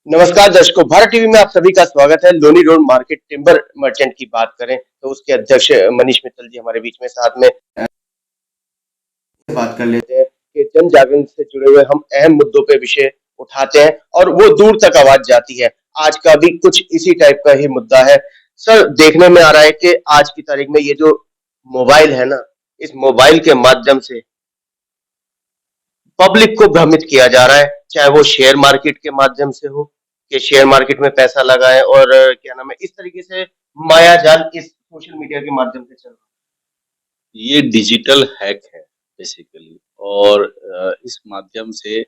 नमस्कार दर्शकों, भारत टीवी में आप सभी का स्वागत है। Loni road market timber merchant की बात करें तो उसके अध्यक्ष मनीष मित्तल जी हमारे बीच में साथ में बात कर लेते हैं कि जन जागरण से जुड़े हुए हम अहम मुद्दों पे विषय उठाते हैं और वो दूर तक आवाज जाती है। आज का भी कुछ इसी टाइप का ही मुद्दा है। सर, देखने में आ रहा है कि आज की तारीख में ये जो मोबाइल है ना, इस मोबाइल के माध्यम से पब्लिक को भ्रमित किया जा रहा है, चाहे वो शेयर मार्केट के माध्यम से हो कि शेयर मार्केट में पैसा लगाएं और क्या नाम है, इस तरीके से माया जाल इस सोशल मीडिया के माध्यम से चल रहा ये डिजिटल हैक है बेसिकली। और इस माध्यम से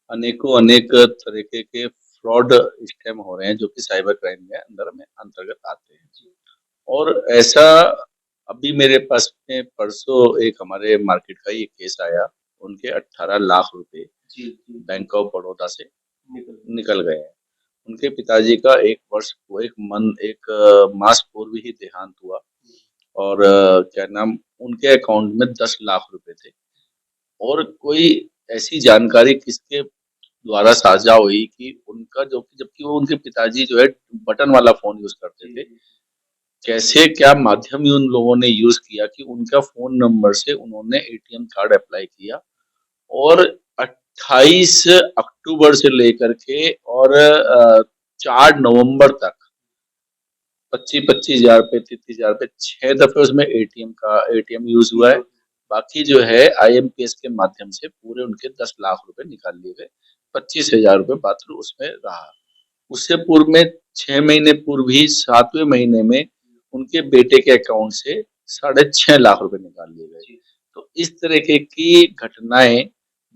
अनेकों अनेक तरीके के फ्रॉड स्कैम हो रहे हैं जो कि साइबर क्राइम में अंतर्गत आते हैं। और ऐसा अभी मेरे पास में परसों एक हमारे मार्केट का ही एक केस आया। उनके 18 लाख रुपए जी जी बैंक ऑफ बड़ौदा से निकल निकल गए हैं। उनके पिताजी का एक मास पूर्व ही देहांत हुआ। और क्या नाम, उनके अकाउंट में 10 लाख रुपए थे। और कोई ऐसी जानकारी किसके द्वारा साझा हुई कि उनका जो कि जबकि वो उनके पिताजी जो है बटन वाला फोन यूज करते थे, कैसे क्या माध्यम ही उन लोगों ने यूज किया कि उनका फोन नंबर से उन्होंने एटीएम कार्ड अप्लाई किया। और 28 अक्टूबर से लेकर के और 4 नवंबर तक 25,000 पे 33,000 पे 6 दफे उसमें एटीएम यूज हुआ है। बाकी जो है आईएमपीएस के माध्यम से पूरे उनके 10 लाख रुपए निकाल लिए गए। 25,000 रुपए मात्र उसमें रहा। उससे पूर्व में 6 महीने पूर्व ही 7वें महीने में उनके बेटे के अकाउंट से 6.5 लाख रुपए निकाल लिए गए। तो इस तरीके की घटनाएं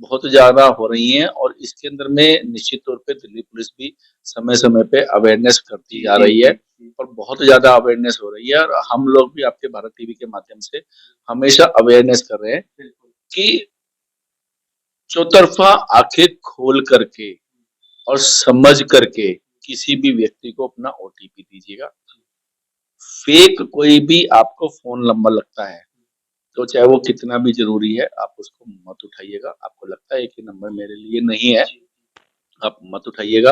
बहुत ज्यादा हो रही हैं। और इसके अंदर में निश्चित तौर पे दिल्ली पुलिस भी समय समय पे अवेयरनेस करती जा रही है और बहुत ज्यादा अवेयरनेस हो रही है। और हम लोग भी आपके भारत टीवी के माध्यम से हमेशा अवेयरनेस कर रहे हैं कि चौतरफा आंखें खोल करके और समझ करके किसी भी व्यक्ति को अपना ओटीपी दीजिएगा। फेक कोई भी आपको फोन नंबर लगता है तो चाहे वो कितना भी जरूरी है, आप उसको मत उठाइएगा। आपको लगता है कि नंबर मेरे लिए नहीं है, आप मत उठाइएगा।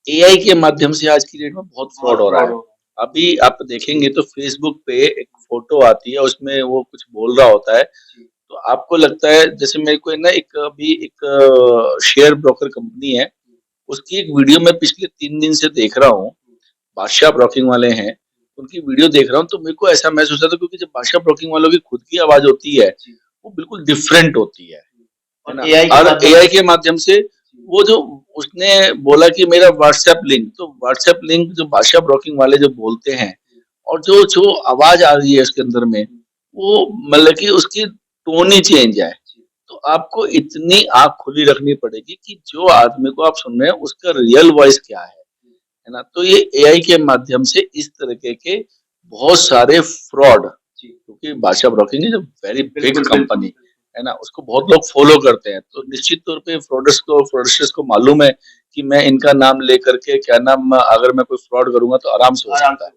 एआई के माध्यम से आज की डेट में बहुत फ्रॉड हो रहा है। अभी आप देखेंगे तो फेसबुक पे एक फोटो आती है, उसमें वो कुछ बोल रहा होता है। तो आपको लगता है, जैसे मेरे को ना एक शेयर ब्रोकर कंपनी है, उसकी एक वीडियो मैं पिछले 3 दिन से देख रहा हूँ। बादशाह ब्रोकिंग वाले हैं, उनकी वीडियो देख रहा हूँ तो मेरे को ऐसा महसूस होता है, क्योंकि जब बादशाह ब्रोकिंग वालों की खुद की आवाज होती है वो बिल्कुल डिफरेंट होती है ना। और एआई के माध्यम से वो जो उसने बोला कि मेरा व्हाट्सएप लिंक, तो व्हाट्सएप लिंक जो बादशाह ब्रोकिंग वाले जो बोलते हैं और जो जो आवाज आ रही है उसके अंदर में, वो मतलब कि उसकी टोन ही चेंज है। तो आपको इतनी आंख खुली रखनी पड़ेगी कि जो आदमी को आप सुन रहे हैं उसका रियल वॉइस क्या है ना। तो ये एआई के माध्यम से इस तरीके के बहुत सारे फ्रॉड, क्योंकि बादशाह broking is very big company है ना, उसको बहुत लोग फॉलो करते हैं। तो निश्चित तौर पे फ्रॉडस्टर्स को मालूम है कि मैं इनका नाम लेकर के क्या नाम, अगर मैं कोई फ्रॉड करूंगा तो आराम से हो सकता है।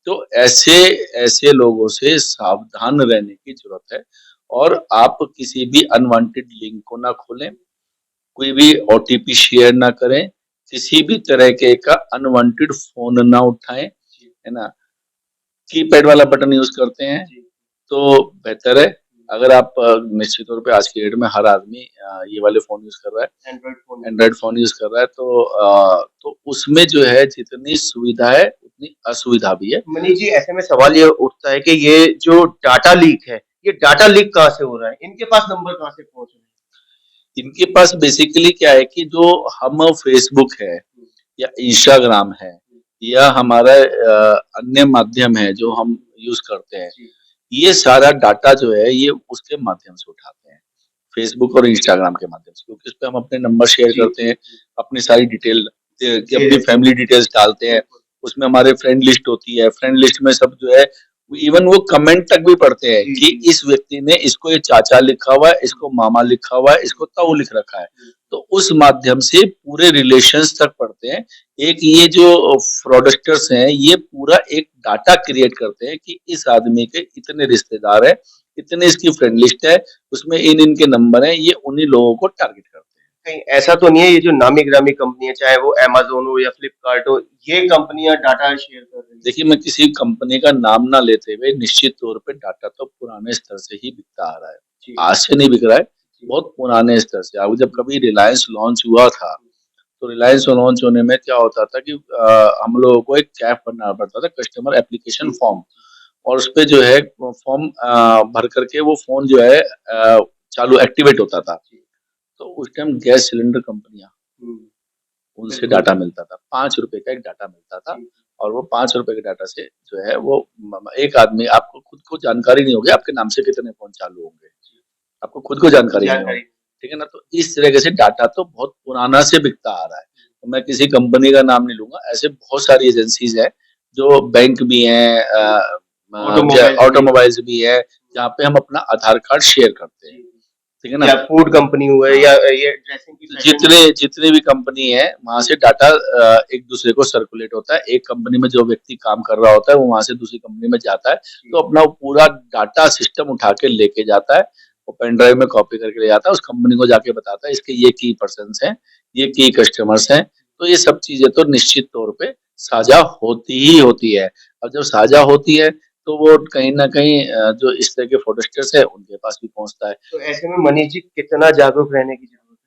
तो ऐसे ऐसे लोगों से सावधान रहने की जरूरत है। और आप किसी भी अनवांटेड लिंक को ना खोलें, कोई भी ओटीपी शेयर ना करें, किसी भी तरह के का अनवांटेड फोन ना उठाएं, है ना। कीपैड वाला बटन यूज करते हैं तो बेहतर है। अगर आप निश्चित तौर पे आज की डेट में हर आदमी ये वाले फोन यूज कर रहा है, एंड्रॉइड फोन यूज कर रहा है, तो उसमें जो है जितनी सुविधा है उतनी असुविधा भी है। मनीष जी, ऐसे में सवाल ये उठता है कि ये जो डाटा लीक है, ये डाटा लीक कहाँ से हो रहा है? इनके पास नंबर कहाँ से पहुंच रहे हैं? इनके पास बेसिकली क्या है कि जो हम फेसबुक है या इंस्टाग्राम है या हमारा अन्य माध्यम है जो हम यूज करते हैं, ये सारा डाटा जो है ये उसके माध्यम से उठाते हैं, फेसबुक और इंस्टाग्राम के माध्यम से, क्योंकि उस पर हम अपने नंबर शेयर करते हैं, अपनी सारी डिटेल, अपनी फैमिली डिटेल्स डालते हैं। उसमें हमारे फ्रेंड लिस्ट होती है, फ्रेंड लिस्ट में सब जो है, इवन वो कमेंट तक भी पढ़ते हैं कि इस व्यक्ति ने इसको ये चाचा लिखा हुआ है, इसको मामा लिखा हुआ है, इसको ताऊ लिख रखा है। तो उस माध्यम से पूरे रिलेशंस तक पढ़ते हैं। एक ये जो फ्रॉडस्टर्स हैं ये पूरा एक डाटा क्रिएट करते हैं कि इस आदमी के इतने रिश्तेदार हैं, इतने इसकी फ्रेंड लिस्ट है, उसमें इन इनके नंबर हैं, ये उन्हीं लोगों को टारगेट करते हैं। कहीं ऐसा तो नहीं है ये जो नामी-गिरामी कंपनी है, चाहे वो अमेज़न हो या फ्लिपकार्ट हो, ये कंपनियाँ डाटा शेयर कर रही हैं? देखिए, मैं किसी कंपनी का नाम ना लेते हुए निश्चित तौर पे डाटा तो पुराने स्तर से ही बिकता आ रहा है। जी, आज से नहीं बिक रहा है, जी। बहुत पुराने स्तर से। अब जब कभी रिलायंस लॉन्च हुआ था, तो रिलायंस लॉन्च होने में क्या होता था कि हम लोगों को एक कैप भरना पड़ता था, कस्टमर एप्लीकेशन फॉर्म, और उसपे जो है वो फॉर्म भर कर के वो फ़ोन जो है चालू एक्टिवेट होता था। तो उस टाइम गैस सिलेंडर कंपनियाँ, हुँ, उनसे बिल्कुल। डाटा मिलता था। ₹5 का एक डाटा मिलता था, जी, और वो ₹5 के डाटा से जो है वो एक आदमी, आपको खुद को जानकारी नहीं होगी आपके नाम से कितने फ़ोन चालू होंगे। आपको खुद को जानकारी नहीं जानकारी। होगी, ठीक है ना? तो इस तरीके से डाटा तो बहुत पुराना से बिकता आ रहा है। तो मैं किसी कंपनी का नाम नहीं लूँगा, ऐसे बहुत सारी एजेंसीज़ हैं, जो बैंक भी हैं, ऑटोमोबाइल्स भी है। ऑटोमोबाइल्स भी है, जहाँ पे हम अपना आधार कार्ड शेयर करते हैं, जी, ठीक है ना? या फूड कंपनी हुए हाँ। या ये ड्रेसिंग की फैशन। जितने जितने भी कंपनी है, वहाँ से डाटा एक दूसरे को सर्कुलेट होता है। एक कंपनी में जो व्यक्ति काम कर रहा होता है, वो वहाँ से दूसरी कंपनी में जाता है, तो अपना वो पूरा डाटा सिस्टम उठा के लेके जाता है, वो पेन ड्राइव में कॉपी करके ले जाता है, उस कंपनी को जाके बताता है इसके ये की पर्सन्स हैं, ये की कस्टमर्स हैं। तो ये सब चीज़ें तो निश्चित तौर पे साझा होती ही होती है। और जब साझा होती है, तो वो कहीं न कहीं जो इस तरह के फ्रॉडस्टर्स हैं, उनके पास भी पहुँचता है। तो ऐसे में मनीष जी कितना जागरूक रहने की ज़रूरत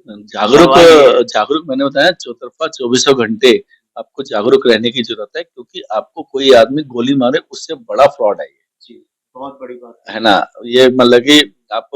है? जागरूक सवाल ये है। जागरूक मैंने बताया, चौतरफा चौबीसों घंटे आपको जागरूक रहने की ज़रूरत है, क्योंकि आपको कोई आदमी गोली मारे उससे बड़ा फ्रॉड है ये, जी, बहुत बड़ी बात है ना? ये मतलब कि आप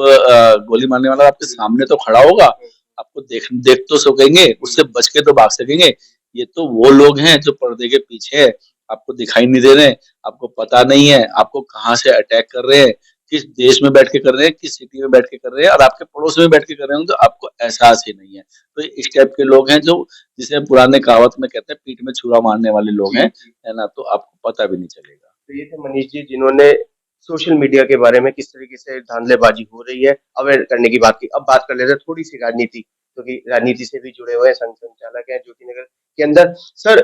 गोली मारने वाला आपके सामने तो खड़ा होगा, है। आपको देख तो सकेंगे, उससे बच के तो भाग सकेंगे। ये तो वो लोग हैं जो पर्दे के पीछे हैं, आपको दिखाई नहीं दे रहे हैं, आपको पता नहीं है, आपको कहाँ से अटैक कर रहे हैं, किस देश में बैठ के कर रहे हैं, किस सिटी में बैठ के कर रहे हैं, और आपके पड़ोस में बैठ के कर रहे होंगे, तो आपको एहसास ही नहीं है। तो इस टाइप के लोग हैं, जो जिसे पुराने कहावत में कहते हैं, पीठ में छुरा मारने वाले लोग जी, हैं, जी। है ना? तो आपको पता भी नहीं चलेगा। तो ये थे मनीष जी जिन्होंने सोशल मीडिया के बारे में किस तरीके से धांधलेबाजी हो रही है अवेयर करने की बात की। अब बात कर लेते हैं थोड़ी सी राजनीति, क्योंकि राजनीति से भी जुड़े हुए हैं संघ संचालक हैं ज्योति नगर के अंदर। सर,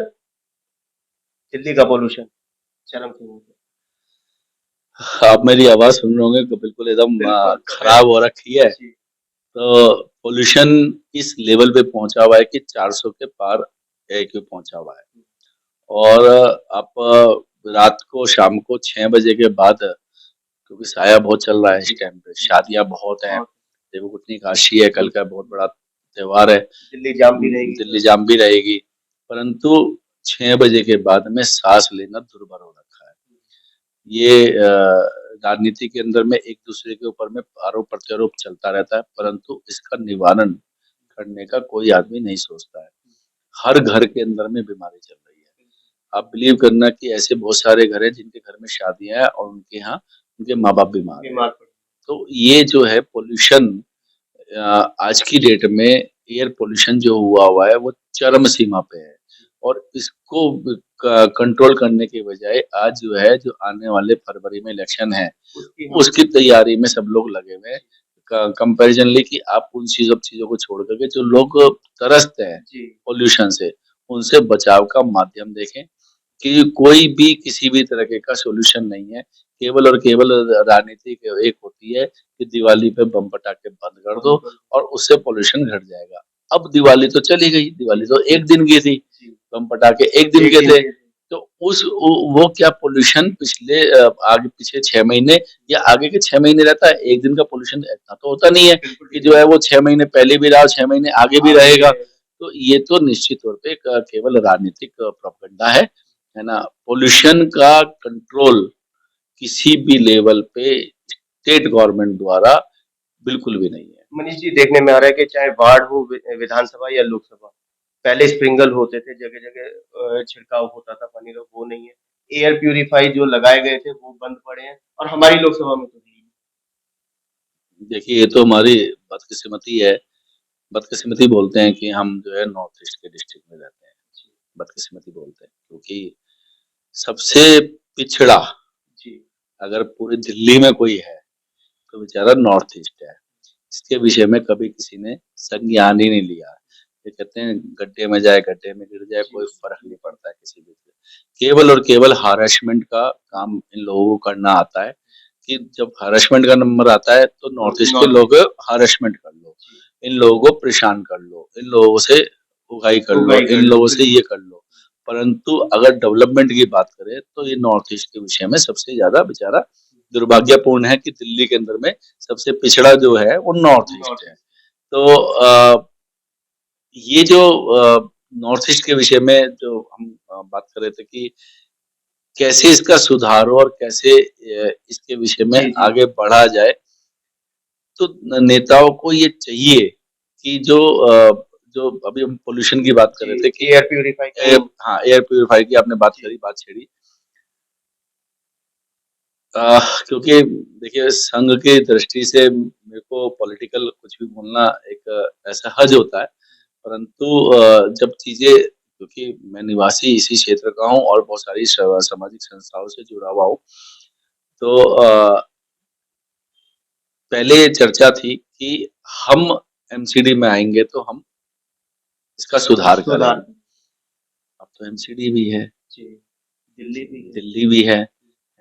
दिल्ली का पॉल्यूशन चरम सीमा पे। आप मेरी आवाज़ सुन रहे होंगे, तो बिल्कुल एकदम बिल्कुल, तो है। खराब हो रखी है। जी, तो पॉल्यूशन इस लेवल पे पहुँचा हुआ है कि 400 के पार एक्यू पहुँचा हुआ है। और आप रात को, शाम को 6 बजे के बाद, क्योंकि साया बहुत चल रहा है इस जी, टाइम पे, शादियाँ बहुत हैं, बहुत। देवउठनी काशी है, कल का बहुत बड़ा त्योहार है, दिल्ली जाम भी रहेगी दिल्ली सर। जाम भी रहेगी, परंतु 6 बजे के बाद में साँस लेना दुर्भर हो रखा है। ये राजनीति के अंदर में एक दूसरे के ऊपर में आरोप-प्रत्यारोप चलता रहता है, परंतु इसका निवारण करने का कोई आदमी नहीं सोचता है। हर घर के अंदर में बीमारी चल रही है। आप बिलीव करना कि ऐसे बहुत सारे घर हैं जिनके घर में शादियाँ हैं, और उनके यहाँ उनके माँ-बाप बीमार हैं। बीमार पड़। तो ये जो है पॉल्यूशन, आज की डेट में एयर पॉल्यूशन जो हुआ है वो चरम सीमा पे है, और इसको कंट्रोल करने के बजाय आज जो है, जो आने वाले फरवरी में इलेक्शन है, उसकी हम। उसकी तैयारी में सब लोग लगे हुए हैं। कंपैरिजनली कि आप उन चीजों को छोड़ करके, जो लोग त्रस्त हैं जी, पॉल्यूशन से, उनसे बचाव का माध्यम देखें, कि कोई भी किसी भी तरह का सॉल्यूशन नहीं है। केवल और केवल राजनीति एक होती है कि दिवाली पे बम पटाखे बंद कर दो, और उससे पॉल्यूशन घट जाएगा। अब दिवाली तो चली गई, दिवाली तो एक दिन की थी, जी। बम पटाखे एक दिन एक के दिन थे। के। तो वो क्या पॉल्यूशन पिछले आगे पीछे 6 महीने या आगे के 6 महीने रहता है, एक दिन का पॉल्यूशन इतना तो होता नहीं है बिल्कुल कि ठीक जो है। है वो 6 महीने पहले भी रहा और 6 महीने आगे भी आगे भी रहेगा। रहे। तो ये तो निश्चित तौर पे एक केवल राजनीतिक प्रोपेगेंडा है ना? पॉल्यूशन का कंट्रोल किसी भी लेवल पे स्टेट गवर्नमेंट द्वारा बिल्कुल भी नहीं है। मनीष जी देखने में आ रहा है कि चाहे वार्ड हो विधानसभा या लोकसभा, पहले स्प्रिंकल होते थे, जगह-जगह छिड़काव होता था पानी का, वो नहीं है। एयर प्यूरीफाई जो लगाए गए थे वो बंद पड़े हैं और हमारी लोकसभा में तो है ही नहीं। देखिए, ये तो हमारी बदकिस्मती है। बदकिस्मती बोलते हैं कि हम जो है नॉर्थ ईस्ट के डिस्ट्रिक्ट में रहते हैं। बदकिस्मती बोलते हैं, क्योंकि सबसे पिछड़ा जी, अगर पूरी दिल्ली में कोई है, तो बेचारा नॉर्थ ईस्ट है। इसके विषय में कभी किसी ने संज्ञान ही नहीं लिया। ये कहते हैं गड्ढे में जाए, गड्ढे में गिर जाए, जी, कोई फ़र्क नहीं पड़ता है किसी भी से। केवल और केवल हैरेसमेंट का काम इन लोगों को करना आता है, कि जब हैरेसमेंट का नंबर आता है, तो नॉर्थ ईस्ट के नॉर्थ लोग हैरेसमेंट कर लो। जी, इन लोगों को परेशान कर लो, इन लोगों से उगाई कर लो, इन लोगों से ये कर लो। परंतु अगर डेवलपमेंट की बात करें तो ये नॉर्थ ईस्ट के विषय में सबसे ज्यादा बेचारा दुर्भाग्यपूर्ण है कि दिल्ली के अंदर में सबसे पिछड़ा जो है वो नॉर्थ ईस्ट है। तो ये जो नॉर्थ ईस्ट के विषय में जो हम बात कर रहे थे कि कैसे इसका सुधार हो और कैसे इसके विषय में आगे बढ़ा जाए, तो नेताओं को ये चाहिए कि जो अभी हम पोल्यूशन की बात कर रहे थे कि एयर प्यूरिफाई हाँ, एयर प्यूरिफायर की आपने बात छेड़ी। क्योंकि देखिए संघ की दृष्टि से मेरे को पॉलिटिकल कुछ भी बोलना एक ऐसा हज होता है, परंतु जब चीजें, क्योंकि मैं निवासी इसी क्षेत्र का हूँ और बहुत सारी सामाजिक संस्थाओं से जुड़ा हुआ हूँ, तो पहले ये चर्चा थी कि हम एमसीडी में आएंगे तो हम इसका सुधार करें। अब तो एमसीडी भी है, दिल्ली भी है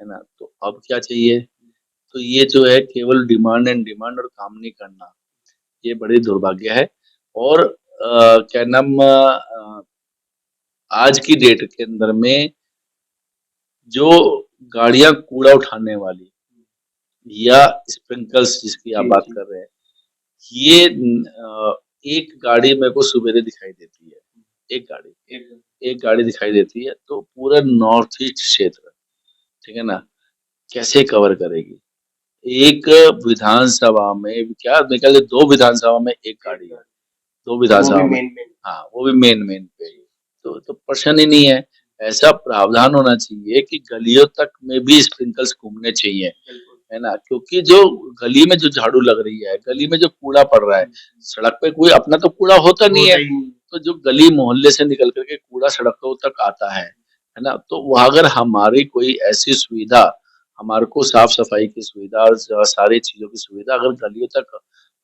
ना? तो अब क्या चाहिए? तो ये जो है केवल डिमांड और काम नहीं करना, ये बड़ी दुर्भाग्य है। और क्या नाम आज की डेट के अंदर में जो गाड़ियां कूड़ा उठाने वाली या स्प्रिंकल्स जिसकी आप बात कर रहे हैं, ये एक गाड़ी मेरे को सुबेरे दिखाई देती है, एक गाड़ी दिखाई देती है, तो पूरा नॉर्थ ईस्ट क्षेत्र, ठीक है ना, कैसे कवर करेगी? एक विधानसभा में क्या निकले, 2 विधानसभा में एक गाड़ी है, 2 विधानसभा में, हाँ वो भी मेन पे, तो प्रश्न ही नहीं है। ऐसा प्रावधान होना चाहिए कि गलियों तक में भी स्प्रिंकल्स घूमने चाहिए, है ना? क्योंकि जो गली में जो झाड़ू लग रही है, गली में जो कूड़ा पड़ रहा है, सड़क पे कोई अपना तो कूड़ा होता नहीं है, तो जो गली मोहल्ले से निकल करके कूड़ा सड़कों तक आता है ना? तो वहाँ अगर हमारी कोई ऐसी सुविधा, हमारे को साफ सफाई की सुविधा और सारी चीजों की सुविधा अगर गलियों तक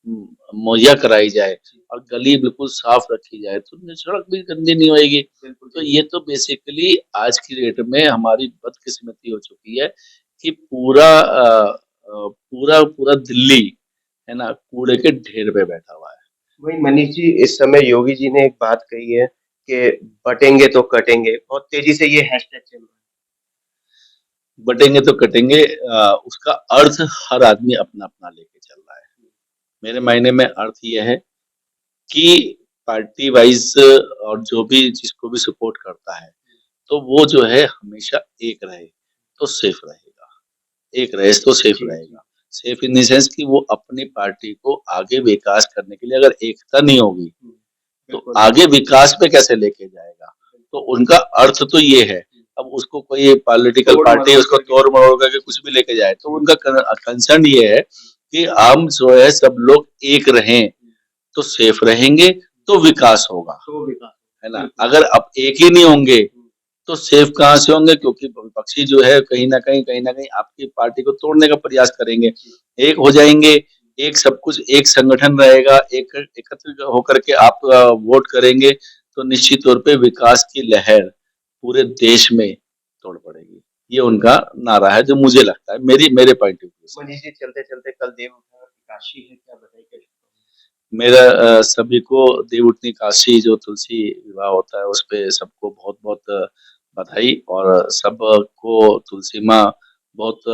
मुहैया कराई जाए और गली बिल्कुल साफ रखी जाए, तो सड़क भी गंदी नहीं होएगी। तो ये तो बेसिकली आज की डेट में हमारी बदकिस्मती हो चुकी है कि पूरा दिल्ली, है ना, कूड़े के ढेर पे बैठा हुआ है। वही मनीष जी, इस समय योगी जी ने एक बात कही है कि बटेंगे तो कटेंगे, बहुत तेजी से ये हैशटैग चल रहा है। बटेंगे तो कटेंगे, उसका अर्थ हर आदमी अपना लेके चल रहा है। मेरे मायने में अर्थ यह है कि पार्टी वाइज और जो भी जिसको भी सपोर्ट करता है, तो वो जो है हमेशा एक रहे तो सेफ रहेगा, एक रहे तो सेफ रहेगा। सेफ इन द सेंस कि वो अपनी पार्टी को आगे विकास करने के लिए अगर एकता नहीं होगी तो आगे विकास पे कैसे लेके जाएगा? तो उनका अर्थ तो ये है। अब उसको कोई पॉलिटिकल पार्टी उसको तोड़ मरोड़ करके कुछ भी लेके जाए, तो उनका कंसर्न ये है कि हम जो है सब लोग एक रहें तो सेफ रहेंगे, तो विकास होगा, है ना? अगर अब एक ही नहीं होंगे तो सेफ कहाँ से होंगे? क्योंकि विपक्षी जो है कहीं ना कहीं आपकी पार्टी को तोड़ने का प्रयास करेंगे। एक हो जाएंगे, एक सब कुछ एक संगठन रहेगा, एक एकत्र होकर के आप वोट करेंगे, तो निश्चित तौर पे विकास की लहर पूरे देश में तोड़ पड़ेगी। ये उनका नारा है, जो मुझे लगता है, मेरे पॉइंट ऑफ व्यू से। मनीष जी, चलते चलते कल देवउठनी काशी है, क्या बताइए? मेरा सभी को देवउठनी काशी जो तुलसी विवाह होता है उस पे सबको बहुत बहुत बधाई, और सबको तुलसी माँ बहुत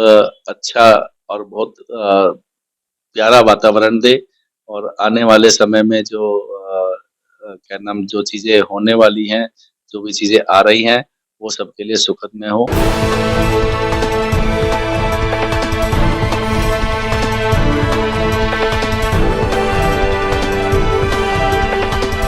अच्छा और बहुत प्यारा वातावरण दे, और आने वाले समय में जो क्या नाम जो चीजें होने वाली हैं, जो भी चीजें आ रही हैं, वो सबके लिए सुखद में हो।